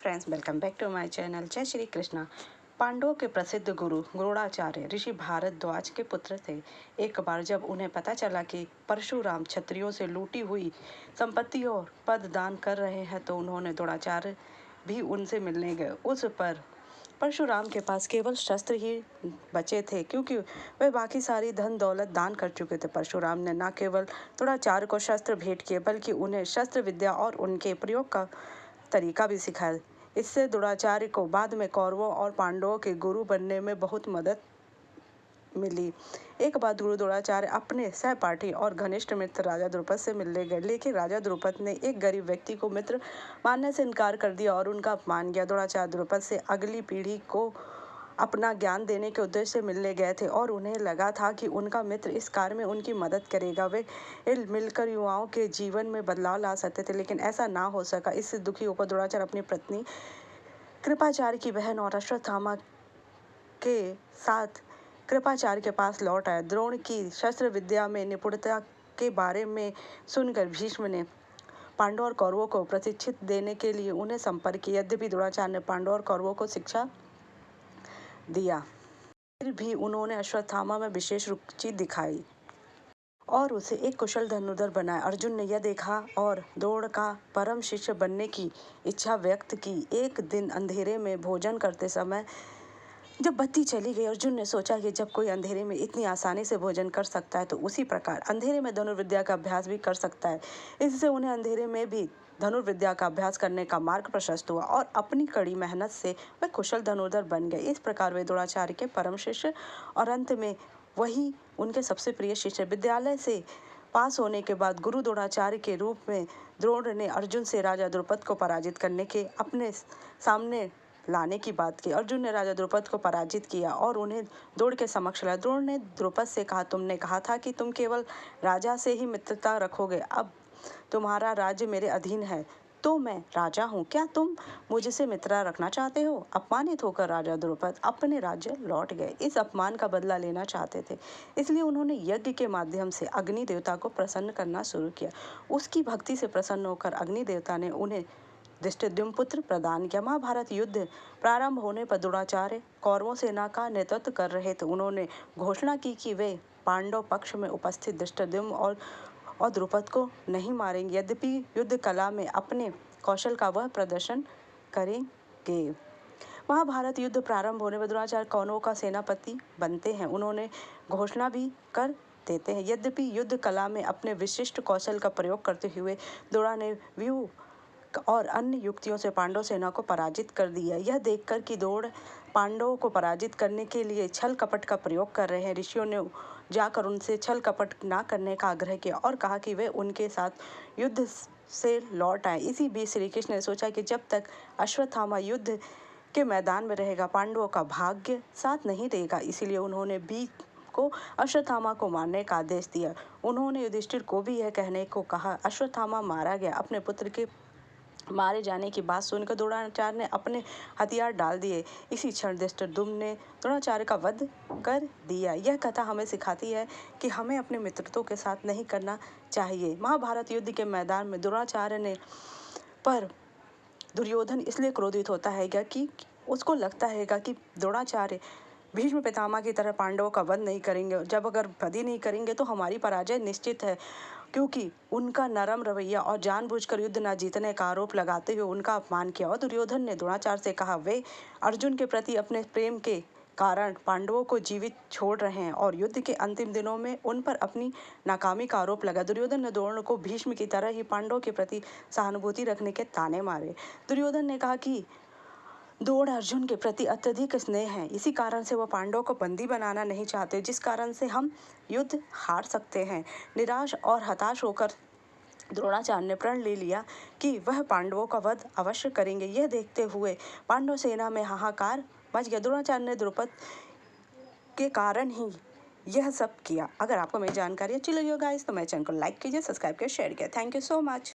Friends, welcome back to my channel. जय श्री कृष्णा। पांडवों के प्रसिद्ध गुरु गुरोणाचार्य ऋषि भारद्वाज के पुत्र थे। एक बार जब उन्हें पता चला कि परशुराम क्षत्रियों से लूटी हुई संपत्ति और पद दान कर रहे हैं तो उन्होंने द्रोणाचार्य भी उनसे मिलने गए। उस पर परशुराम के पास केवल शस्त्र ही बचे थे, क्योंकि वे बाकी सारी धन दौलत दान कर चुके थे। परशुराम ने न केवल द्रोणाचार्य को शस्त्र भेंट किए, बल्कि उन्हें शस्त्र विद्या और उनके प्रयोग का तरीका भी सिखाया। इससे द्रोणाचार्य को बाद में कौरवों और पांडवों के गुरु बनने में बहुत मदद मिली। एक बार गुरु द्रोणाचार्य अपने सहपाठी और घनिष्ठ मित्र राजा द्रुपद से मिलने गए, लेकिन राजा द्रुपद ने एक गरीब व्यक्ति को मित्र मानने से इनकार कर दिया और उनका अपमान किया। द्रोणाचार्य द्रुपद से अगली पीढ़ी को अपना ज्ञान देने के उद्देश्य से मिलने गए थे और उन्हें लगा था कि उनका मित्र इस कार्य में उनकी मदद करेगा। वे मिलकर युवाओं के जीवन में बदलाव ला सकते थे, लेकिन ऐसा ना हो सका। इससे दुखी होकर द्रोणाचार्य अपनी पत्नी कृपाचार्य की बहन और अश्वत्थामा के साथ कृपाचार्य के पास लौट आया। द्रोण की शस्त्र विद्या में निपुणता के बारे में सुनकर भीष्म ने पांडवों और कौरवों को प्रशिक्षित देने के लिए उन्हें संपर्क किया। यद्यपि द्रोणाचार्य ने पांडवों और कौरवों को शिक्षा दिया, फिर भी उन्होंने अश्वत्थामा में विशेष रुचि दिखाई और उसे एक कुशल धनुर्धर बनाया। अर्जुन ने यह देखा और द्रोण का परम शिष्य बनने की इच्छा व्यक्त की। एक दिन अंधेरे में भोजन करते समय जब बत्ती चली गई, अर्जुन ने सोचा कि जब कोई अंधेरे में इतनी आसानी से भोजन कर सकता है तो उसी प्रकार अंधेरे में धनुर्विद्या का अभ्यास भी कर सकता है। इससे उन्हें अंधेरे में भी धनुर्विद्या का अभ्यास करने का मार्ग प्रशस्त हुआ और अपनी कड़ी मेहनत से वे कुशल धनुर्धर बन गए। इस प्रकार वे द्रोणाचार्य के परम शिष्य और अंत में वही उनके सबसे प्रिय शिष्य। विद्यालय से पास होने के बाद गुरु द्रोणाचार्य के रूप में द्रोण ने अर्जुन से राजा द्रुपद को पराजित करने के अपने सामने लाने की बात की। अर्जुन ने राजा द्रुपद को पराजित किया और उन्हें द्रोण के समक्ष लाया। द्रोण ने द्रुपद से कहा, तुमने कहा था कि तुम केवल राजा से ही मित्रता रखोगे, अब तुम्हारा राज्य मेरे अधीन है तो मैं राजा हूँ, क्या तुम मुझसे मित्रता रखना चाहते हो? अपमानित होकर राजा द्रुपद अपने राज्य लौट गए। इस अपमान का बदला लेना चाहते थे, इसलिए उन्होंने यज्ञ के माध्यम से अग्नि देवता को प्रसन्न करना शुरू किया। उसकी भक्ति से प्रसन्न होकर अग्नि देवता ने उन्हें धृष्टद्युम्न पुत्र प्रदान किया। महाभारत युद्ध प्रारंभ होने पर द्रोणाचार्य कौरवों सेना का नेतृत्व कर रहे थे। उन्होंने घोषणा की कि वे पांडव पक्ष में उपस्थित धृष्टद्युम्न और द्रुपद को नहीं मारेंगे, यद्यपि युद्ध कला में अपने कौशल का वह प्रदर्शन करेंगे। महाभारत युद्ध प्रारंभ होने पर द्रोणाचार्य कौरवों का सेनापति बनते हैं। उन्होंने घोषणा भी कर देते हैं। यद्यपि युद्ध कला में अपने विशिष्ट कौशल का प्रयोग करते हुए द्रोण ने व्यूह और अन्य युक्तियों से पांडव सेना को पराजित कर दिया। यह देखकर कि द्रोण पांडवों को पराजित करने के लिए छल कपट का प्रयोग कर रहे हैं, ऋषियों ने जाकर उनसे छल कपट ना करने का आग्रह किया और कहा कि वे उनके साथ युद्ध से लौट आए। इसी बीच श्री कृष्ण ने सोचा कि जब तक अश्वत्थामा युद्ध के मैदान में रहेगा, पांडवों का भाग्य साथ नहीं देगा। इसीलिए उन्होंने बीच को अश्वत्थामा को मारने का आदेश दिया। उन्होंने युधिष्ठिर को भी यह कहने को कहा। अश्वत्थामा मारा गया। अपने पुत्र के मारे जाने की बात सुनकर द्रोणाचार्य ने अपने हथियार डाल दिए। इसी क्षण धृष्टद्युम्न ने द्रोणाचार्य का वध कर दिया। यह कथा हमें सिखाती है कि हमें अपने मित्रों के साथ नहीं करना चाहिए। महाभारत युद्ध के मैदान में द्रोणाचार्य ने पर दुर्योधन इसलिए क्रोधित होता है कि उसको लगता है कि द्रोणाचार्य भीष्म पितामह की तरह पांडवों का वध नहीं करेंगे। जब अगर वध ही नहीं करेंगे तो हमारी पराजय निश्चित है, क्योंकि उनका नरम रवैया और जानबूझकर युद्ध न जीतने का आरोप लगाते हुए उनका अपमान किया। और दुर्योधन ने द्रोणाचार्य से कहा, वे अर्जुन के प्रति अपने प्रेम के कारण पांडवों को जीवित छोड़ रहे हैं और युद्ध के अंतिम दिनों में उन पर अपनी नाकामी का आरोप लगा। दुर्योधन ने द्रोण को भीष्म की तरह ही पांडवों के प्रति सहानुभूति रखने के ताने मारे। दुर्योधन ने कहा कि द्रोण अर्जुन के प्रति अत्यधिक स्नेह है, इसी कारण से वह पांडवों को बंदी बनाना नहीं चाहते, जिस कारण से हम युद्ध हार सकते हैं। निराश और हताश होकर द्रोणाचार्य ने प्रण ले लिया कि वह पांडवों का वध अवश्य करेंगे। यह देखते हुए पांडव सेना में हाहाकार मच गया। द्रोणाचार्य ने द्रुपद के कारण ही यह सब किया। अगर आपको मेरी जानकारी अच्छी लगी हो गाइस तो मेरे चैनल को लाइक कीजिए, सब्सक्राइब कीजिए, शेयर कीजिए। Thank you so much.